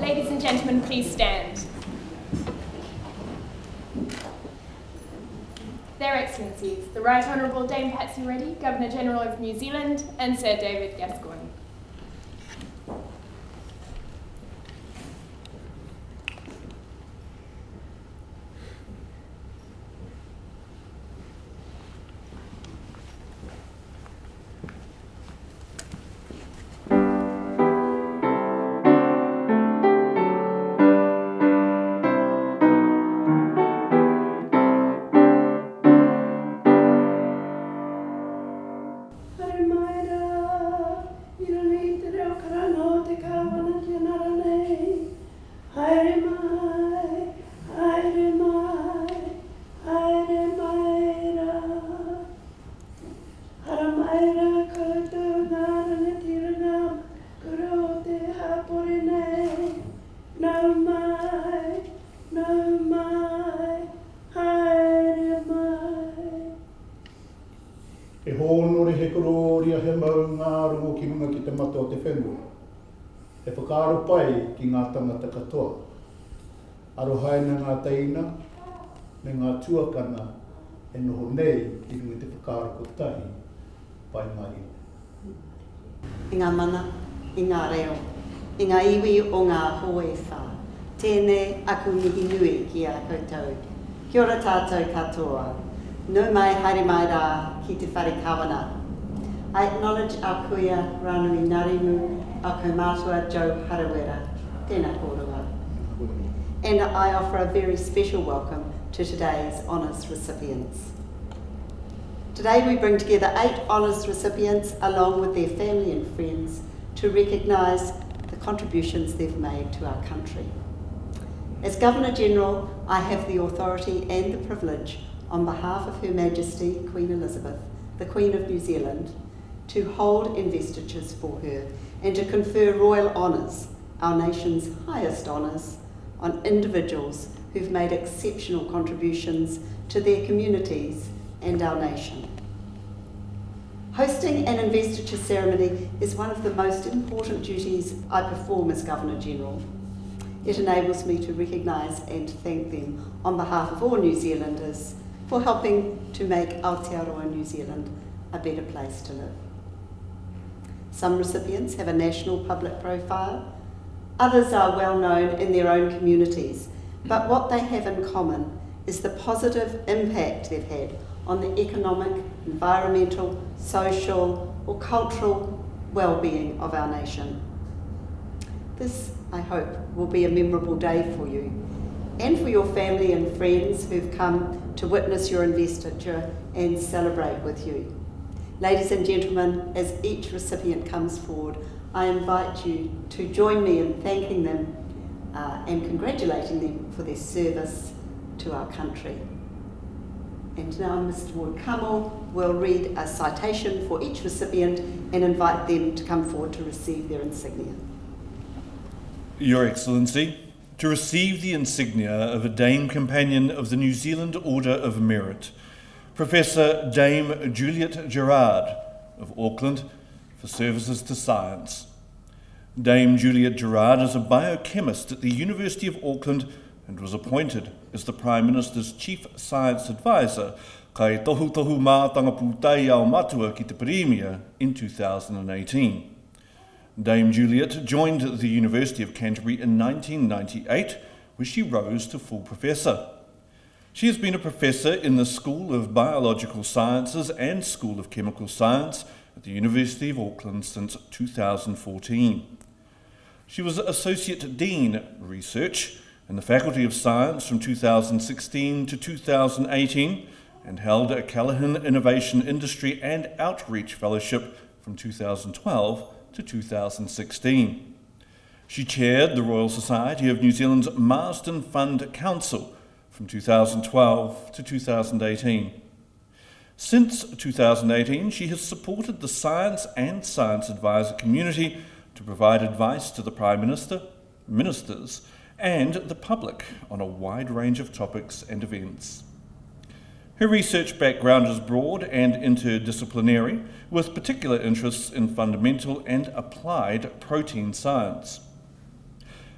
Ladies and gentlemen, please stand. Their Excellencies, the Right Honourable Dame Patsy Reddy, Governor-General of New Zealand, and Sir David Gascoigne. E whakaaro pai ki ngā tangata katoa. Arohaina ngā teina, me ngā tuakana e noho nei i rungi te whakaaro kotahi pai mai. I ngā mana, i ngā reo, i ngā iwi o ngā hoe whā. Tēnei aku mihi nui ki a koutou. Kia ora tātou katoa. Nau mai haere mai rā ki te whare kawana. I acknowledge our kuia Ranui Narimu, our kaumātua Joe Harawera, tēnā kōrua. And I offer a very special welcome to today's honours recipients. Today we bring together 8 honours recipients along with their family and friends to recognise the contributions they've made to our country. As Governor-General, I have the authority and the privilege on behalf of Her Majesty Queen Elizabeth, the Queen of New Zealand, to hold investitures for her and to confer royal honours, our nation's highest honours, on individuals who've made exceptional contributions to their communities and our nation. Hosting an investiture ceremony is one of the most important duties I perform as Governor-General. It enables me to recognise and thank them on behalf of all New Zealanders for helping to make Aotearoa New Zealand a better place to live. Some recipients have a national public profile, others are well known in their own communities, but what they have in common is the positive impact they've had on the economic, environmental, social or cultural well-being of our nation. This, I hope, will be a memorable day for you and for your family and friends who've come to witness your investiture and celebrate with you. Ladies and gentlemen, as each recipient comes forward, I invite you to join me in thanking them and congratulating them for their service to our country. And now Mr. Ward Kamel will read a citation for each recipient and invite them to come forward to receive their insignia. Your Excellency, to receive the insignia of a Dame Companion of the New Zealand Order of Merit, Professor Dame Juliet Gerard of Auckland for services to science. Dame Juliet Gerard is a biochemist at the University of Auckland and was appointed as the Prime Minister's Chief Science Advisor kai tohu mātanga pūtai ao matua ki te Premier in 2018. Dame Juliet joined the University of Canterbury in 1998, where she rose to full professor. She has been a professor in the School of Biological Sciences and School of Chemical Science at the University of Auckland since 2014. She was Associate Dean Research in the Faculty of Science from 2016 to 2018 and held a Callaghan Innovation Industry and Outreach Fellowship from 2012 to 2016. She chaired the Royal Society of New Zealand's Marsden Fund Council from 2012 to 2018. Since 2018, she has supported the science and science advisor community to provide advice to the Prime Minister, ministers, and the public on a wide range of topics and events. Her research background is broad and interdisciplinary, with particular interests in fundamental and applied protein science.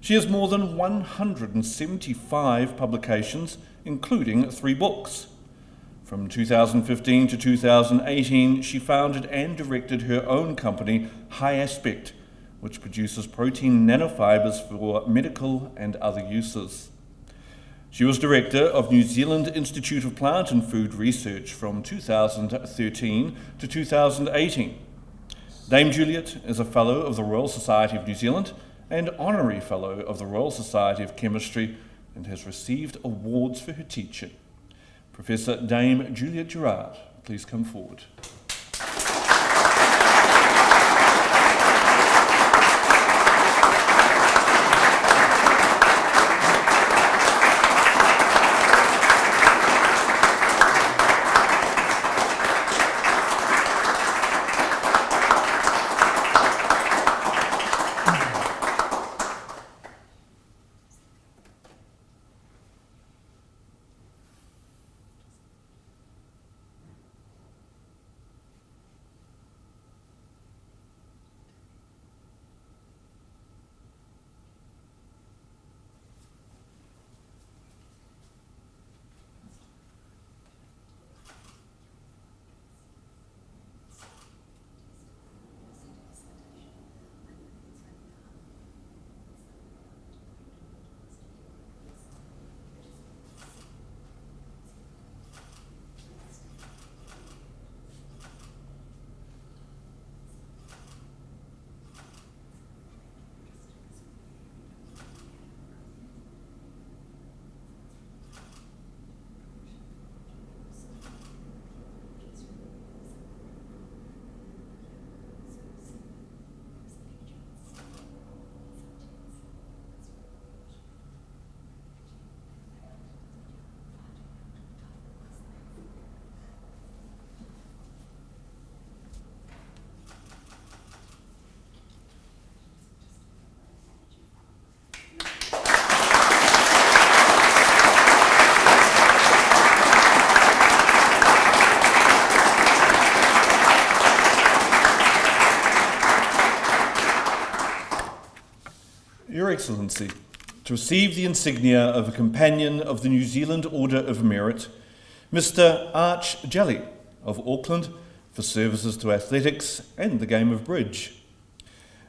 She has more than 175 publications, including 3 books. From 2015 to 2018, she founded and directed her own company, Hein, which produces protein nanofibers for medical and other uses. She was director of New Zealand Institute of Plant and Food Research from 2013 to 2018. Dame Juliet is a Fellow of the Royal Society of New Zealand and Honorary Fellow of the Royal Society of Chemistry, and has received awards for her teaching. Professor Dame Juliet Gerard, please come forward. Your Excellency, to receive the insignia of a Companion of the New Zealand Order of Merit, Mr. Arch Jelly of Auckland for services to athletics and the game of bridge.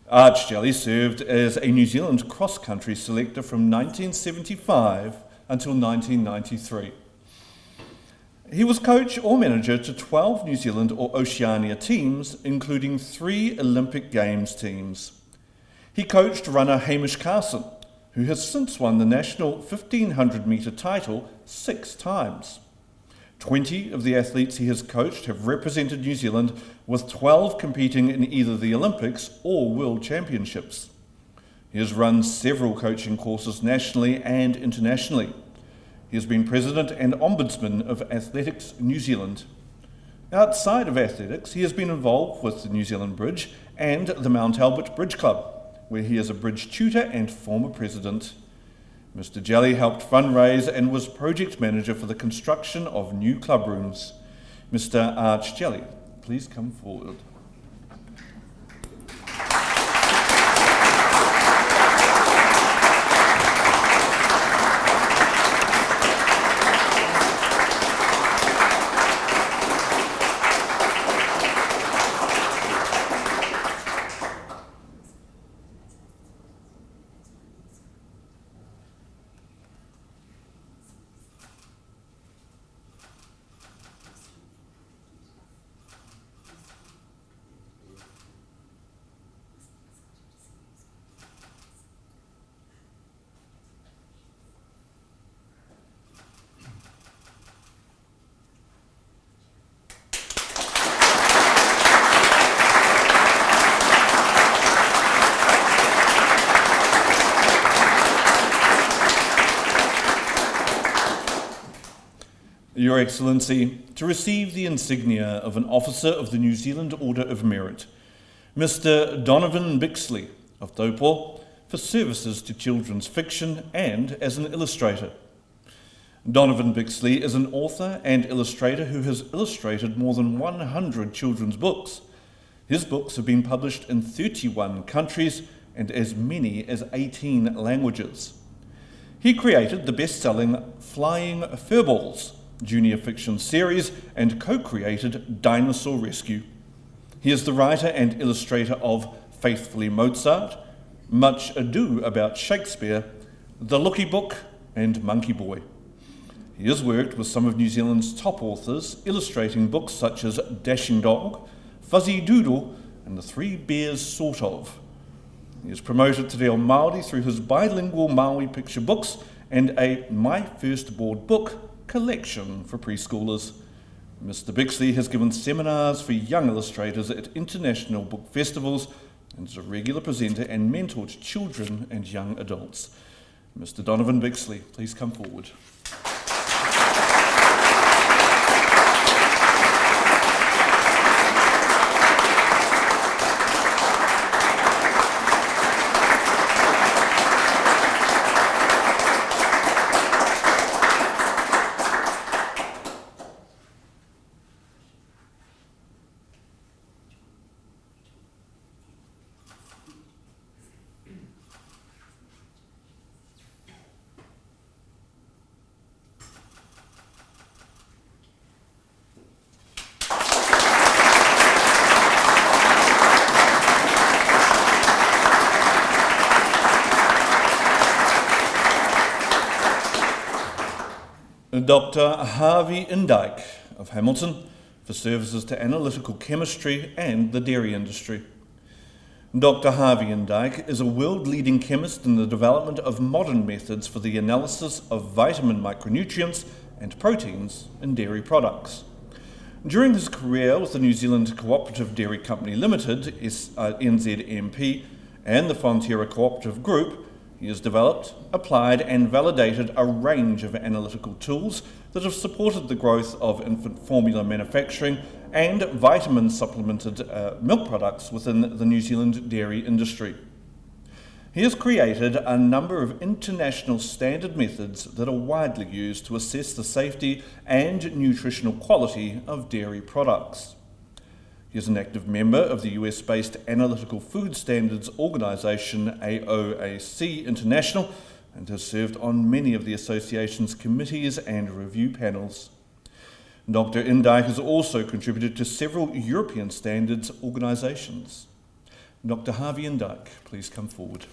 Arch Jelly served as a New Zealand cross-country selector from 1975 until 1993. He was coach or manager to 12 New Zealand or Oceania teams, including 3 Olympic Games teams. He coached runner Hamish Carson, who has since won the national 1500 metre title 6 times. 20 of the athletes he has coached have represented New Zealand, with 12 competing in either the Olympics or World Championships. He has run several coaching courses nationally and internationally. He has been President and Ombudsman of Athletics New Zealand. Outside of athletics, he has been involved with the New Zealand Bridge and the Mount Albert Bridge Club, where he is a bridge tutor and former president. Mr. Jelly helped fundraise and was project manager for the construction of new club rooms. Mr. Arch Jelly, please come forward. Your Excellency, to receive the insignia of an Officer of the New Zealand Order of Merit, Mr. Donovan Bixley of Taupo for services to children's fiction and as an illustrator. Donovan Bixley is an author and illustrator who has illustrated more than 100 children's books. His books have been published in 31 countries and as many as 18 languages. He created the best-selling Flying Furballs junior fiction series and co-created Dinosaur Rescue. He is the writer and illustrator of Faithfully Mozart, Much Ado About Shakespeare, The Looky Book, and Monkey Boy. He has worked with some of New Zealand's top authors, illustrating books such as Dashing Dog, Fuzzy Doodle, and The Three Bears Sort Of. He is promoted Te Reo Māori through his bilingual Maori picture books and a My First Board Book collection for preschoolers. Mr. Bixley has given seminars for young illustrators at international book festivals and is a regular presenter and mentor to children and young adults. Mr. Donovan Bixley, please come forward. Dr. Harvey Indeck of Hamilton for services to analytical chemistry and the dairy industry. Dr. Harvey Indeck is a world-leading chemist in the development of modern methods for the analysis of vitamin micronutrients and proteins in dairy products. During his career with the New Zealand Cooperative Dairy Company Limited, NZMP, and the Fonterra Cooperative Group, he has developed, applied and validated a range of analytical tools that have supported the growth of infant formula manufacturing and vitamin supplemented milk products within the New Zealand dairy industry. He has created a number of international standard methods that are widely used to assess the safety and nutritional quality of dairy products. He is an active member of the US-based Analytical Food Standards Organisation AOAC International and has served on many of the association's committees and review panels. Dr. Indeck has also contributed to several European standards organisations. Dr. Harvey Indeck, please come forward.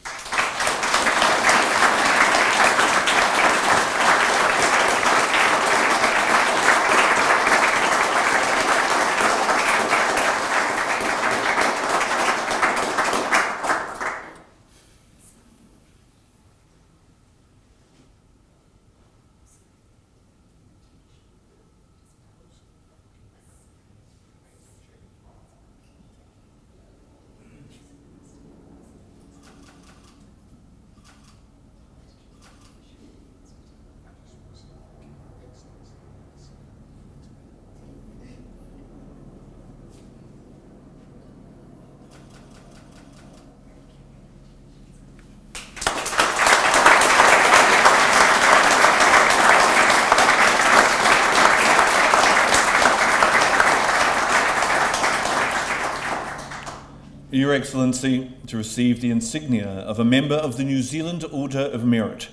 Your Excellency, to receive the insignia of a member of the New Zealand Order of Merit,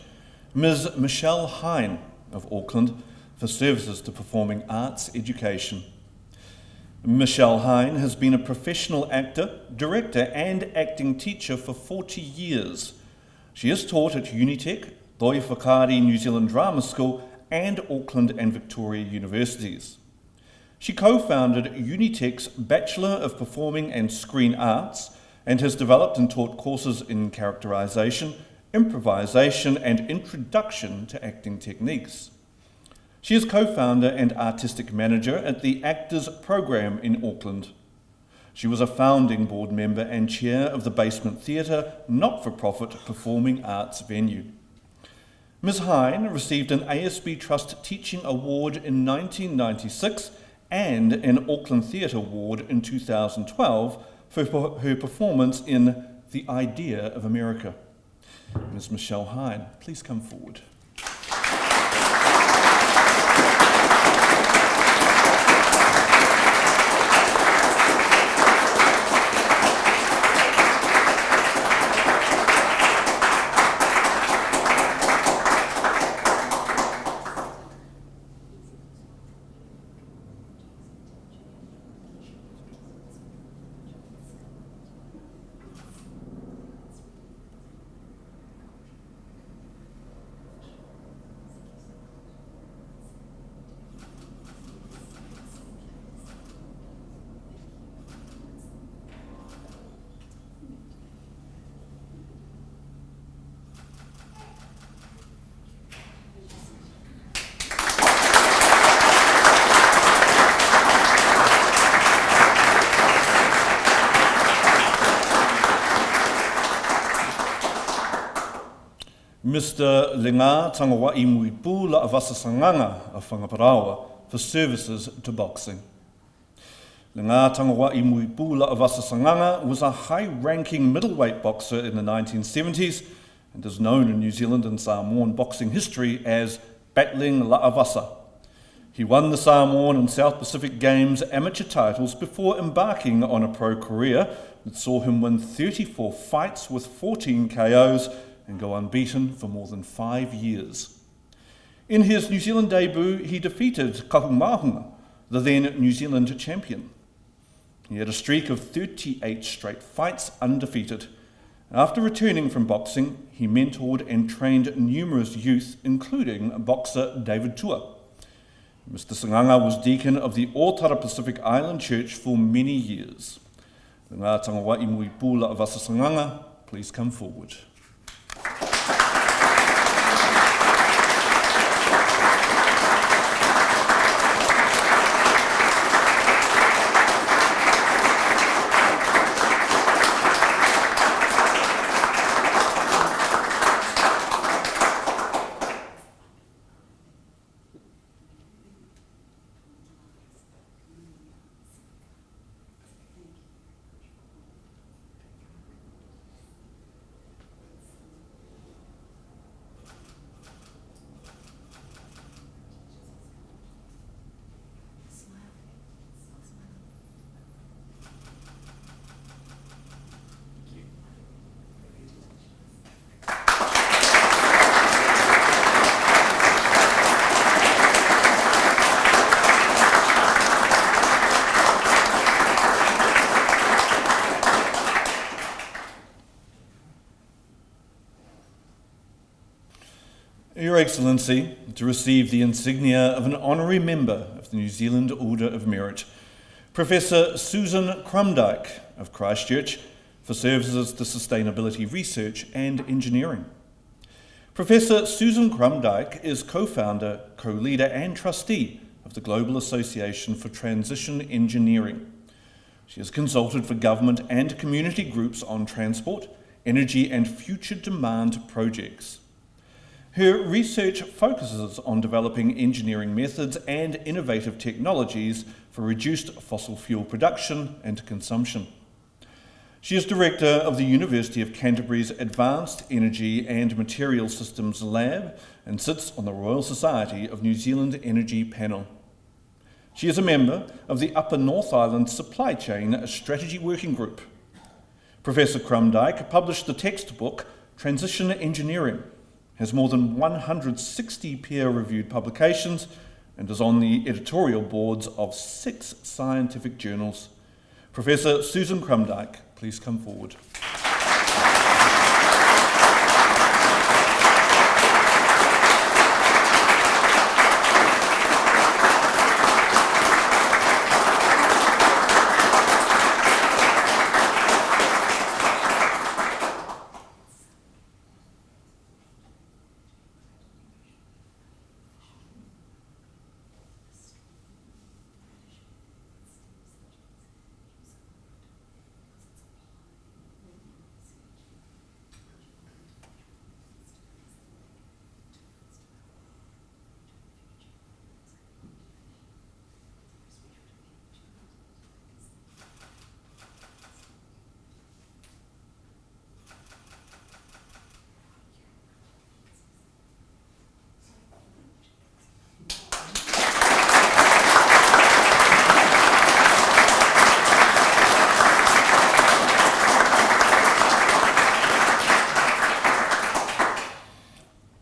Ms. Michelle Hein of Auckland, for services to performing arts education. Michelle Hein has been a professional actor, director and acting teacher for 40 years. She has taught at Unitec, Toi Whakaari New Zealand Drama School and Auckland and Victoria Universities. She co-founded Unitec's Bachelor of Performing and Screen Arts and has developed and taught courses in characterisation, improvisation and introduction to acting techniques. She is co-founder and artistic manager at the Actors Program in Auckland. She was a founding board member and chair of the Basement Theatre not-for-profit performing arts venue. Ms. Hein received an ASB Trust Teaching Award in 1996 and an Auckland Theatre Award in 2012 for her performance in The Idea of America. Ms. Michelle Hein, please come forward. Mr. Lenga Tangawai Muipu La Avasa Sanganga of Whangaparawa for services to boxing. Lenga Tangawai Muipu La Avasa Sanganga was a high-ranking middleweight boxer in the 1970s and is known in New Zealand and Samoan boxing history as Battling La Avasa. He won the Samoan and South Pacific Games amateur titles before embarking on a pro career that saw him win 34 fights with 14 KOs and go unbeaten for more than 5 years. In his New Zealand debut, he defeated Kahungahunga, the then New Zealand champion. He had a streak of 38 straight fights undefeated. After returning from boxing, he mentored and trained numerous youth, including boxer David Tua. Mr. Sanganga was deacon of the Otara Pacific Island Church for many years. The Ngā Tangawai Muipula of Asa Sanganga, please come forward. Your Excellency, to receive the insignia of an honorary member of the New Zealand Order of Merit, Professor Susan Krumdike of Christchurch for services to sustainability research and engineering. Professor Susan Krumdike is co-founder, co-leader and trustee of the Global Association for Transition Engineering. She has consulted for government and community groups on transport, energy and future demand projects. Her research focuses on developing engineering methods and innovative technologies for reduced fossil fuel production and consumption. She is director of the University of Canterbury's Advanced Energy and Material Systems Lab and sits on the Royal Society of New Zealand Energy Panel. She is a member of the Upper North Island Supply Chain Strategy Working Group. Professor Krumdike published the textbook Transition Engineering, has more than 160 peer-reviewed publications, and is on the editorial boards of 6 scientific journals. Professor Susan Krumdike, please come forward.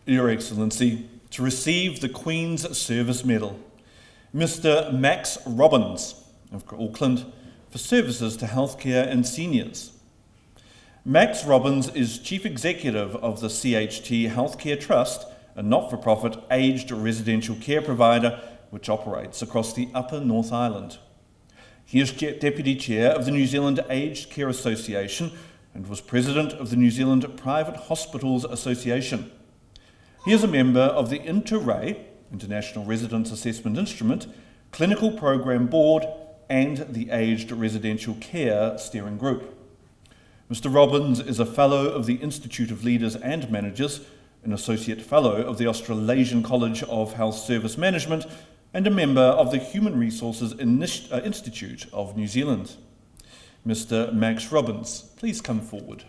Your Excellency, to receive the Queen's Service Medal, Mr. Max Robbins of Auckland for services to healthcare and seniors. Max Robbins is Chief Executive of the CHT Healthcare Trust, a not-for-profit aged residential care provider which operates across the Upper North Island. He is Deputy Chair of the New Zealand Aged Care Association and was President of the New Zealand Private Hospitals Association. He is a member of the InterRay, International Residence Assessment Instrument, Clinical Program Board and the Aged Residential Care Steering Group. Mr. Robbins is a Fellow of the Institute of Leaders and Managers an Associate Fellow of the Australasian College of Health Service Management, and a member of the Human Resources Institute of New Zealand. Mr. Max Robbins, please come forward.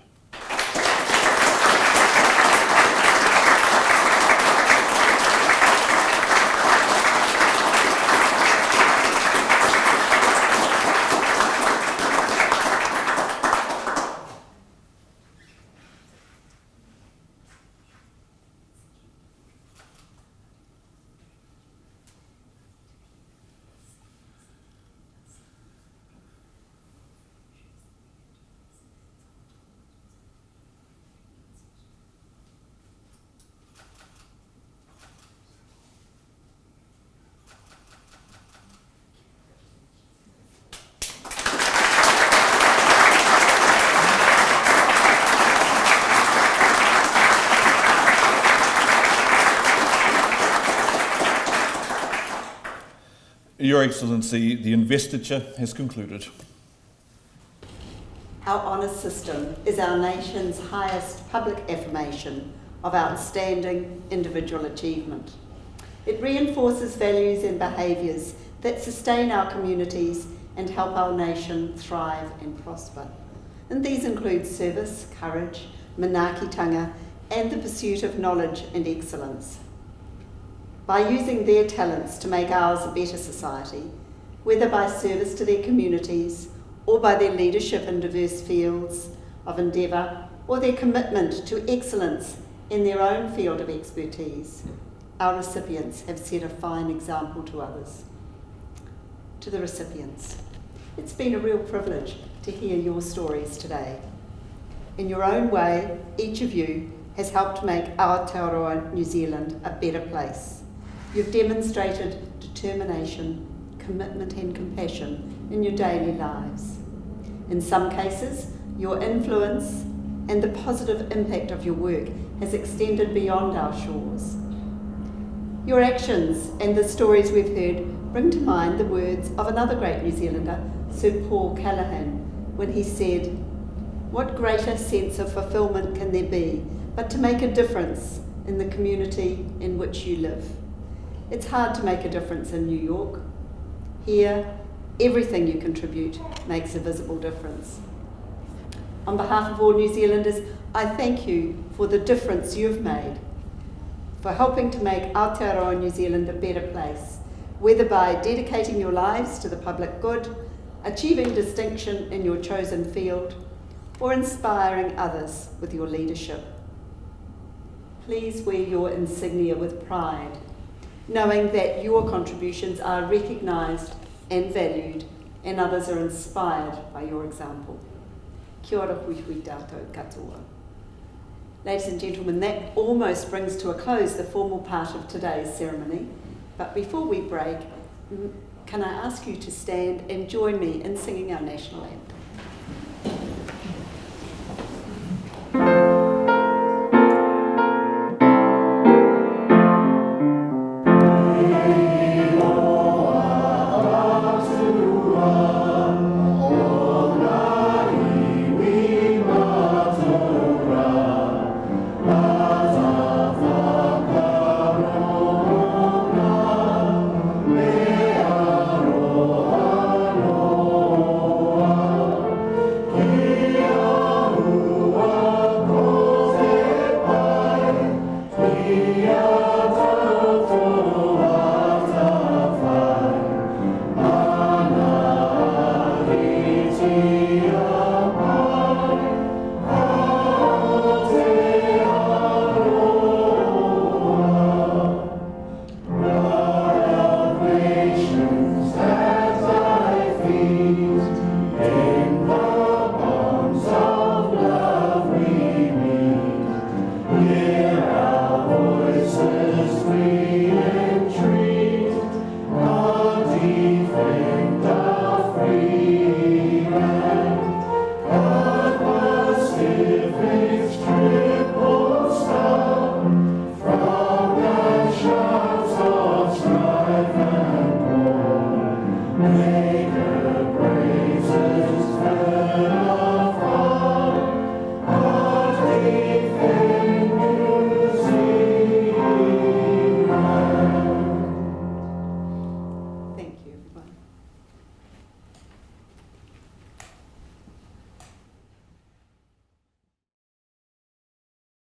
Your Excellency, the investiture has concluded. Our honours system is our nation's highest public affirmation of outstanding individual achievement. It reinforces values and behaviours that sustain our communities and help our nation thrive and prosper. And these include service, courage, manaakitanga, and the pursuit of knowledge and excellence. By using their talents to make ours a better society, whether by service to their communities or by their leadership in diverse fields of endeavour or their commitment to excellence in their own field of expertise, our recipients have set a fine example to others. To the recipients, it's been a real privilege to hear your stories today. In your own way, each of you has helped make Aotearoa New Zealand a better place. You've demonstrated determination, commitment and compassion in your daily lives. In some cases, your influence and the positive impact of your work has extended beyond our shores. Your actions and the stories we've heard bring to mind the words of another great New Zealander, Sir Paul Callaghan, when he said, "What greater sense of fulfilment can there be but to make a difference in the community in which you live?" It's hard to make a difference in New York. Here, everything you contribute makes a visible difference. On behalf of all New Zealanders, I thank you for the difference you've made, for helping to make Aotearoa New Zealand a better place, whether by dedicating your lives to the public good, achieving distinction in your chosen field, or inspiring others with your leadership. Please wear your insignia with pride, knowing that your contributions are recognised and valued, and others are inspired by your example. Kia ora hui hui tātou katoa. Ladies and gentlemen, that almost brings to a close the formal part of today's ceremony. But before we break, can I ask you to stand and join me in singing our national anthem?